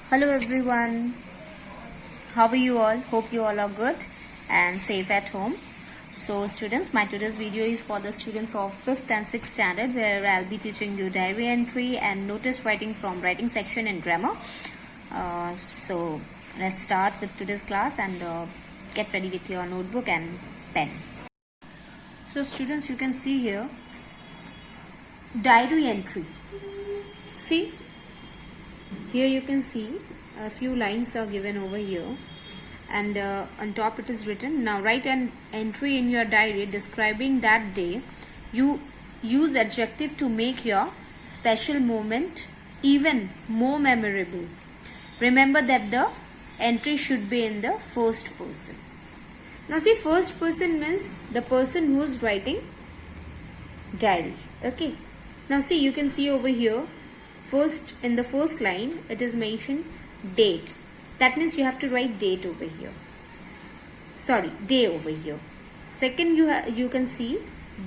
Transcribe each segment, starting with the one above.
Hello everyone, how are you all? Hope you all are good and safe at home. So students, my today's video is for the students of 5th and 6th standard, where I'll be teaching you diary entry and notice writing from writing section and grammar. So let's start with today's class and get ready with your notebook and pen. So students, you can see here diary entry. See, here you can see a few lines are given over here, and on top it is written, now write an entry in your diary describing that day. You use adjective to make your special moment even more memorable. Remember that the entry should be in the first person. Now see, first person means the person who is writing diary. Okay, now see, you can see over here, first, in the first line it is mentioned date. That means you have to write date over here. Sorry, day over here. Second, you can see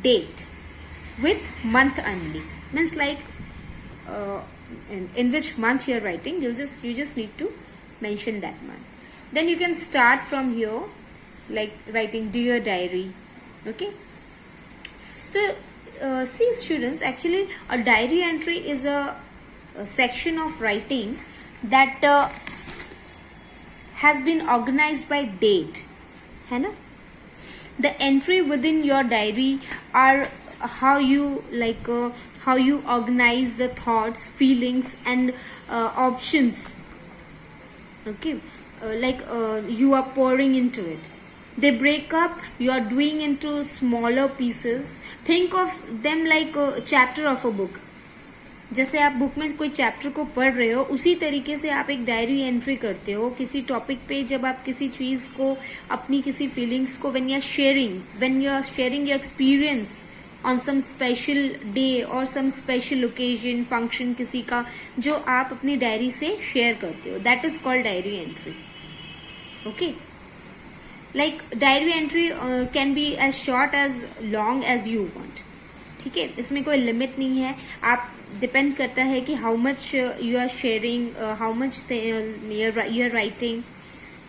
date with month only. Means like in which month you are writing, you just need to mention that month. Then you can start from here, like writing dear diary. Okay. So see students, actually a diary entry is a section of writing that has been organized by date, है ना? The entry within your diary are how you organize the thoughts, feelings and options. Okay, you are pouring into it. They break up, you are doing into smaller pieces. Think of them like a chapter of a book. जैसे आप book में कोई chapter को पढ़ रहे हो, उसी तरीके से आप एक डायरी एंट्री करते हो किसी टॉपिक पे. जब आप किसी चीज को, अपनी किसी फीलिंग्स को, when you are sharing your experience on some special day or some special occasion, function किसी का, जो आप अपनी डायरी से शेयर करते हो, that is called diary entry. Okay, like diary entry can be as short as long as you want. ठीक है, इसमें कोई लिमिट नहीं है. आप डिपेंड करता है कि how much you are sharing, how much you are writing.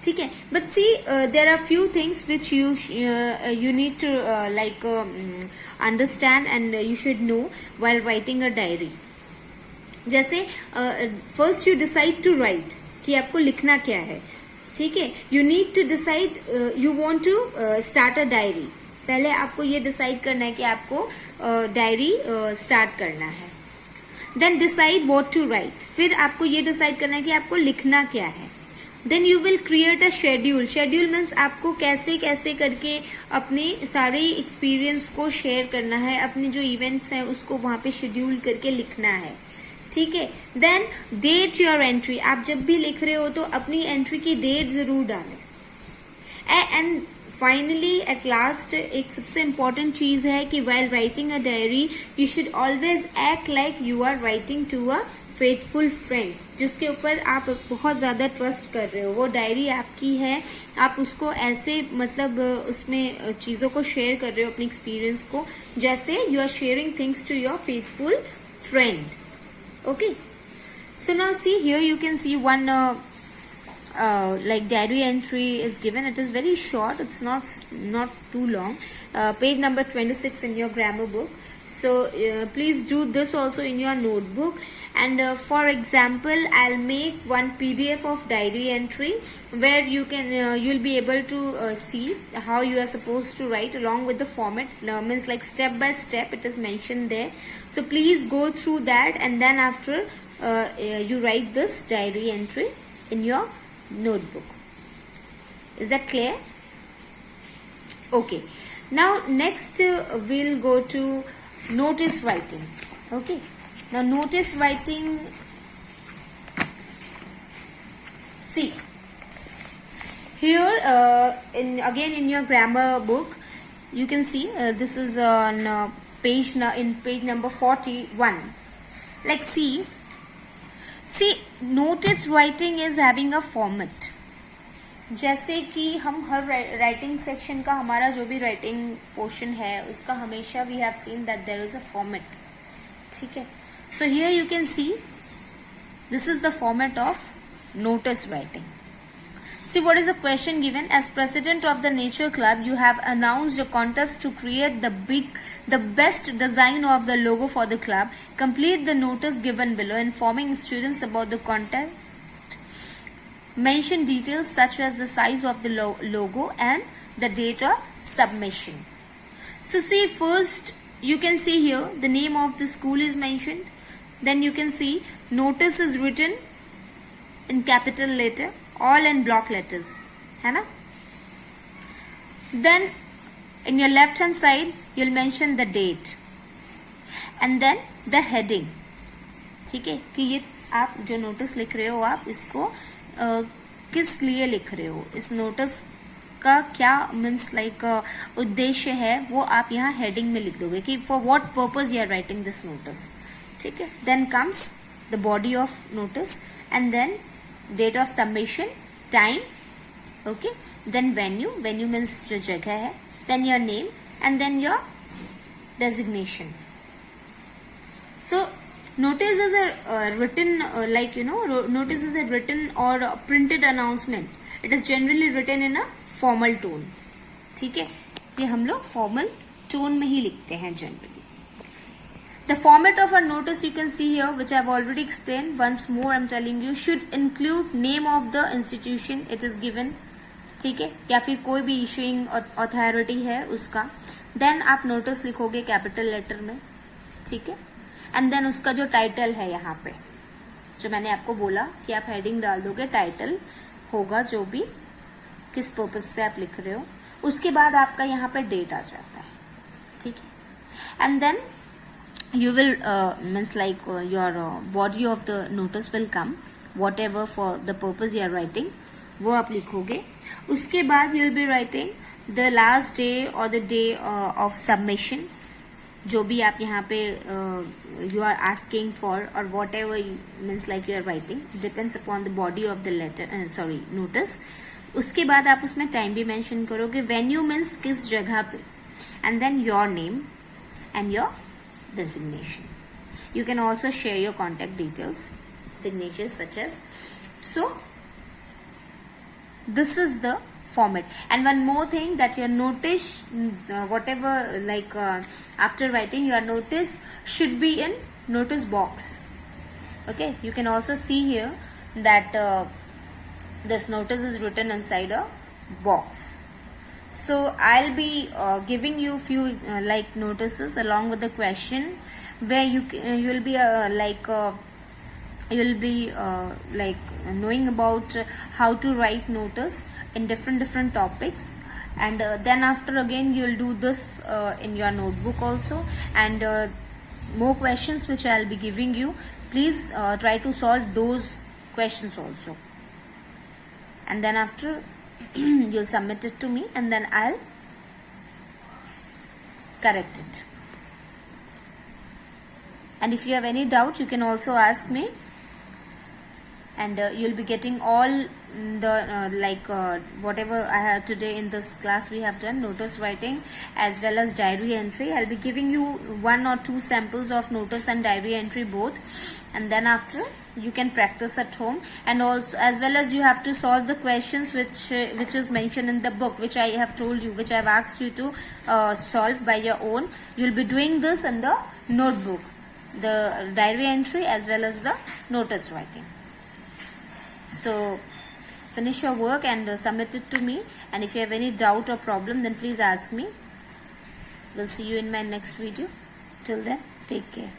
ठीक है, but see there are few things which you need to understand and you should know while writing a diary. जैसे first you decide to write कि आपको लिखना क्या है. ठीक है, you need to decide, you want to start a diary. पहले आपको ये डिसाइड करना है कि आपको डायरी स्टार्ट करना है. Then decide what to write. फिर आपको ये डिसाइड करना है कि आपको लिखना क्या है. Then you will create a schedule. Schedule means आपको कैसे कैसे करके अपने सारे एक्सपीरियंस को शेयर करना है, अपने जो इवेंट्स हैं उसको वहां पे शेड्यूल करके लिखना है. ठीक है, देन डेट योर एंट्री. आप जब भी लिख रहे हो तो अपनी एंट्री की डेट जरूर डालें. एंड फाइनली एट लास्ट एक सबसे इम्पोर्टेंट चीज है कि while writing a diary you should always act like you are writing to a faithful friends, जिसके ऊपर आप बहुत ज्यादा ट्रस्ट कर रहे हो. वो डायरी आपकी है, आप उसको ऐसे मतलब उसमें चीजों को शेयर कर रहे हो, अपनी एक्सपीरियंस को, जैसे you are sharing things to your faithful friend. Okay, so now see here you can see one like diary entry is given. It is very short, it's not too long. Page number 26 in your grammar book. So please do this also in your notebook. And for example, I'll make one PDF of diary entry where you can you'll be able to see how you are supposed to write along with the format. Means like step by step it is mentioned there. So please go through that, and then after you write this diary entry in your notebook. Is that clear? Okay, now next we'll go to notice writing. Okay, now notice writing, see here in your grammar book you can see this is on page number 41. Like see notice writing is having a format. जैसे कि हम हर writing section का, हमारा जो भी writing portion है उसका हमेशा we have seen that there is a format. ठीक है, so here you can see this is the format of notice writing. See what is the question given. As president of the nature club, you have announced a contest to create the best design of the logo for the club. Complete the notice given below informing students about the contest. Mention details such as the size of the logo and the date of submission. So see, first you can see here the name of the school is mentioned. Then you can see notice is written in capital letter, all in block letters, है ना? Then in your left hand side you'll mention the date and then the heading. ठीक है कि ये आप जो notice लिख रहे हो आप इसको किस लिए लिख रहे हो, इस नोटिस का क्या मीन्स लाइक उद्देश्य है वो आप यहाँ हेडिंग में लिख दोगे कि for what purpose you are writing this notice. ठीक है. Then comes the body of notice and then date of submission, time, okay, then venue, venue means जो जगह है, then your name and then your designation. So notice is a written notice is a written or a printed announcement. It is generally written in a formal tone. ठीक है, ये हम लोग formal tone में ही लिखते हैं generally. The format of a notice you can see here, which I have already explained. Once more I'm telling you, should include name of the institution it is given. ठीक है, या फिर कोई भी issuing authority है उसका. Then आप notice लिखोगे capital letter में. ठीक है. एंड देन उसका जो टाइटल है यहाँ पे जो मैंने आपको बोला कि आप हेडिंग डाल दोगे, टाइटल होगा जो भी किस पर्पज से आप लिख रहे हो. उसके बाद आपका यहाँ पे डेट आ जाता है. ठीक है. And then you will means like your body of the notice will come, whatever for the purpose you are writing वो आप लिखोगे. उसके बाद you will be writing the last day और द डे ऑफ सबमिशन, जो भी आप यहाँ पे यू आर आस्किंग फॉर और whatever means like you are writing depends upon the body of the letter sorry notice. उसके बाद आप उसमें टाइम भी मेंशन करोगे, वेन्यू मीन्स किस जगह पे, and then your name and your designation. You can also share your contact details, signature such as. So this is the format. And one more thing, that your notice whatever like after writing your notice should be in notice box. Okay, you can also see here that this notice is written inside a box. So I'll be giving you few like notices along with the question where you'll be you'll be knowing about how to write notice in different topics, and then after again you'll do this in your notebook also, and more questions which I'll be giving you. Please try to solve those questions also, and then after you'll submit it to me and then I'll correct it. And if you have any doubt you can also ask me, and you'll be getting all the whatever I have today in this class we have done, notice writing as well as diary entry. I'll be giving you 1 or 2 samples of notice and diary entry both, and then after you can practice at home, and also as well as you have to solve the questions which is mentioned in the book, which I have told you, which I have asked you to solve by your own. You'll be doing this in the notebook, the diary entry as well as the notice writing. So finish your work and submit it to me, and if you have any doubt or problem then please ask me. We'll see you in my next video. Till then, take care.